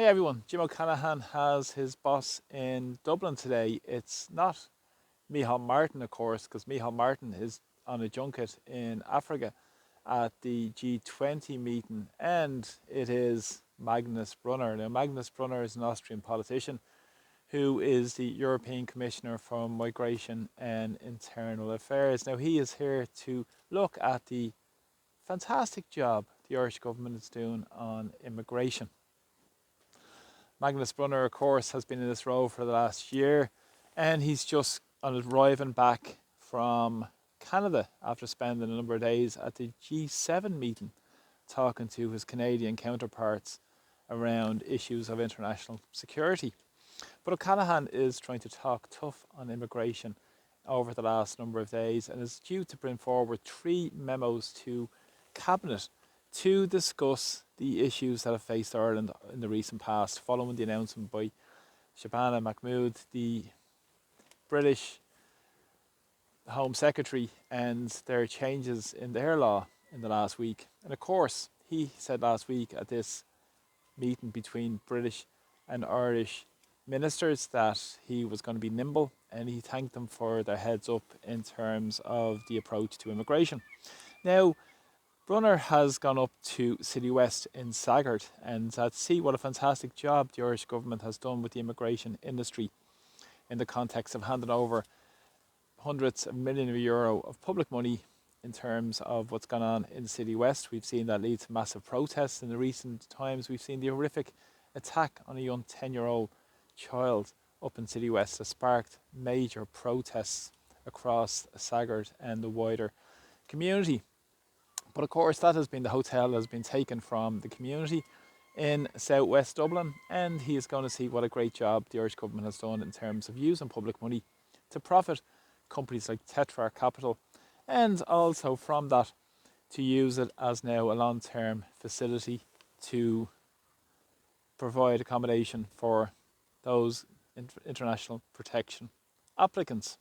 Hey everyone, Jim O'Callaghan has his boss in Dublin today. It's not Micheál Martin, of course, because Micheál Martin is on a junket in Africa at the G20 meeting, and it is Magnus Brunner. Now, Magnus Brunner is an Austrian politician who is the European Commissioner for Migration and Internal Affairs. Now, he is here to look at the fantastic job the Irish government is doing on immigration. Magnus Brunner, of course, has been in this role for the last year, and he's just arriving back from Canada after spending a number of days at the G7 meeting talking to his Canadian counterparts around issues of international security. But O'Callaghan is trying to talk tough on immigration over the last number of days and is due to bring forward 3 memos to Cabinet to discuss the issues that have faced Ireland in the recent past, following the announcement by Shabana Mahmood, the British Home Secretary, and their changes in their law in the last week. And of course, he said last week at this meeting between British and Irish ministers that he was going to be nimble, and he thanked them for their heads up in terms of the approach to immigration. Now, Brunner has gone up to City West in Sagart and to see what a fantastic job the Irish government has done with the immigration industry in the context of handing over hundreds of millions of euro of public money in terms of what's gone on in City West. We've seen that lead to massive protests in the recent times. We've seen the horrific attack on a young 10-year-old child up in City West that sparked major protests across Sagart and the wider community. But of course, that has been the hotel that has been taken from the community in southwest Dublin, and he is going to see what a great job the Irish government has done in terms of using public money to profit companies like Tetra Capital, and also from that to use it as now a long-term facility to provide accommodation for those international protection applicants.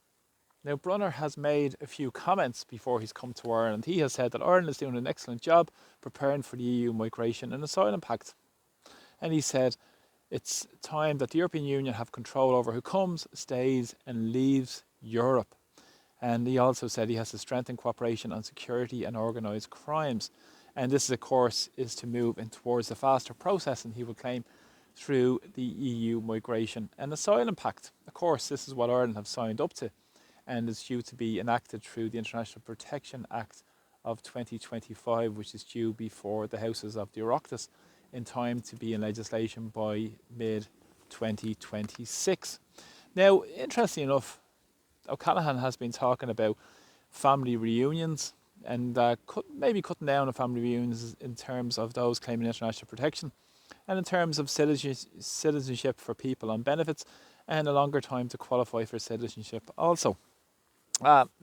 Now, Brunner has made a few comments before he's come to Ireland. He has said that Ireland is doing an excellent job preparing for the EU Migration and Asylum Pact. And he said it's time that the European Union have control over who comes, stays and leaves Europe. And he also said he has to strengthen cooperation on security and organised crimes. And this, of course, is to move in towards the faster processing, he will claim, through the EU Migration and Asylum Pact. Of course, this is what Ireland have signed up to, and is due to be enacted through the International Protection Act of 2025, which is due before the Houses of the Oireachtas in time to be in legislation by mid-2026. Now, interestingly enough, O'Callaghan has been talking about family reunions and maybe cutting down on family reunions in terms of those claiming international protection, and in terms of citizenship for people on benefits, and a longer time to qualify for citizenship also.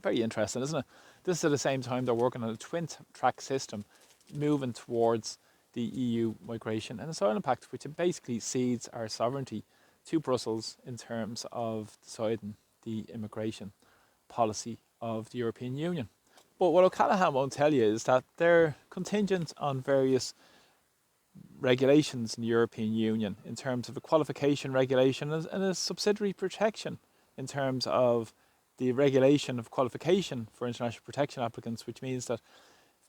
Very interesting, isn't it? This is at the same time they're working on a twin-track system moving towards the EU Migration and Asylum Pact, which basically cedes our sovereignty to Brussels in terms of deciding the immigration policy of the European Union. But what O'Callaghan won't tell you is that they're contingent on various regulations in the European Union in terms of a qualification regulation and a subsidiary protection in terms of the regulation of qualification for international protection applicants, which means that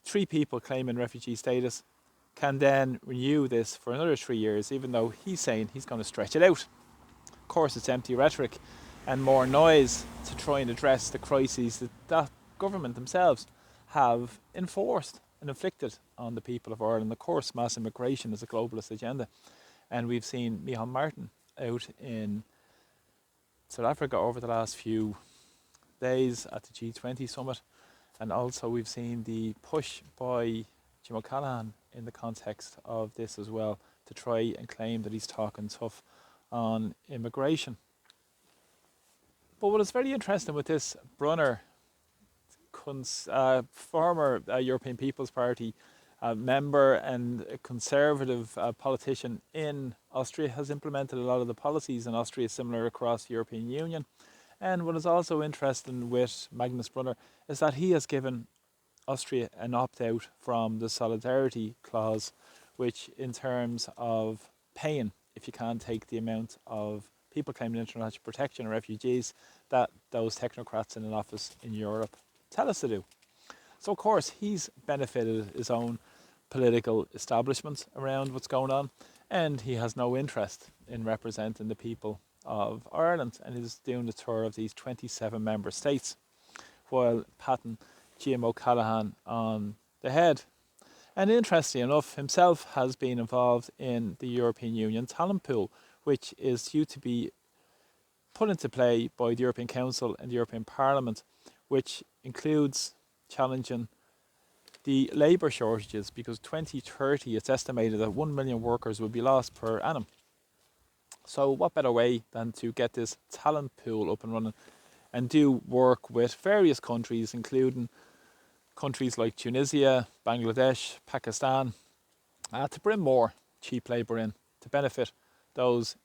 3 people claiming refugee status can then renew this for another 3 years, even though he's saying he's going to stretch it out. Of course, it's empty rhetoric and more noise to try and address the crises that government themselves have enforced and inflicted on the people of Ireland. Of course, mass immigration is a globalist agenda, and we've seen Micheál Martin out in South Africa over the last few days at the G20 summit, and also we've seen the push by Jim O'Callaghan in the context of this as well to try and claim that he's talking tough on immigration. But what is very interesting with this Brunner, former European People's Party member and a conservative politician in Austria, has implemented a lot of the policies in Austria similar across the European Union. And what is also interesting with Magnus Brunner is that he has given Austria an opt-out from the solidarity clause, which in terms of paying if if you can take the amount of people claiming international protection and refugees that those technocrats in an office in Europe tell us to do. So of course he's benefited his own political establishment around what's going on, and he has no interest in representing the people of Ireland, and he's doing the tour of these 27 member states while patting Jim O'Callaghan on the head. And interestingly enough, himself has been involved in the European Union talent pool, which is due to be put into play by the European Council and the European Parliament, which includes challenging the labour shortages, because 2030 it's estimated that 1 million workers will be lost per annum. So what better way than to get this talent pool up and running and do work with various countries, including countries like Tunisia, Bangladesh, Pakistan, to bring more cheap labour in to benefit those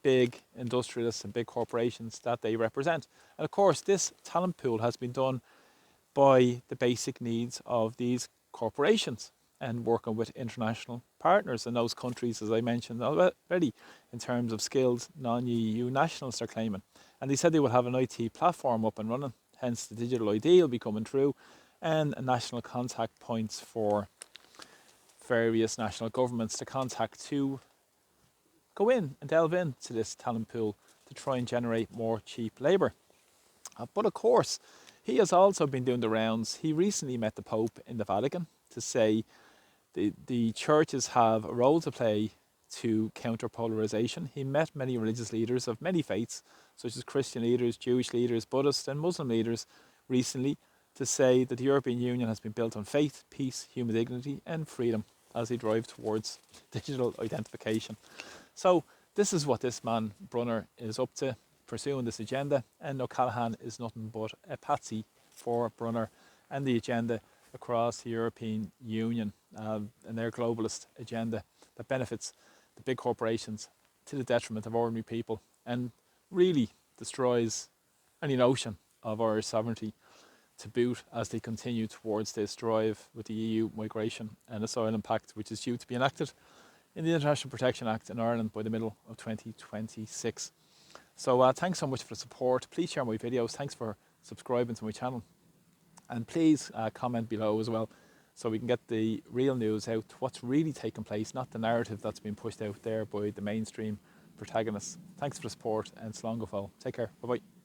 big industrialists and big corporations that they represent. And of course, this talent pool has been done by the basic needs of these corporations and working with international partners in those countries, as I mentioned already, in terms of skilled non-EU nationals they're claiming. And they said they will have an IT platform up and running, hence the digital ID will be coming through, and national contact points for various national governments to contact to go in and delve into this talent pool to try and generate more cheap labour. But of course, he has also been doing the rounds. He recently met the Pope in the Vatican to say the churches have a role to play to counter polarisation. He met many religious leaders of many faiths, such as Christian leaders, Jewish leaders, Buddhist and Muslim leaders recently, to say that the European Union has been built on faith, peace, human dignity and freedom as they drive towards digital identification. So this is what this man Brunner is up to, pursuing this agenda, and O'Callaghan is nothing but a patsy for Brunner and the agenda across the European Union and their globalist agenda that benefits the big corporations to the detriment of ordinary people and really destroys any notion of Irish sovereignty to boot as they continue towards this drive with the EU Migration and Asylum Pact, which is due to be enacted in the International Protection Act in Ireland by the middle of 2026. So thanks so much for the support. Please share my videos. Thanks for subscribing to my channel. And please comment below as well so we can get the real news out, what's really taking place, not the narrative that's been pushed out there by the mainstream protagonists. Thanks for the support and slán go fóill. Take care. Bye-bye.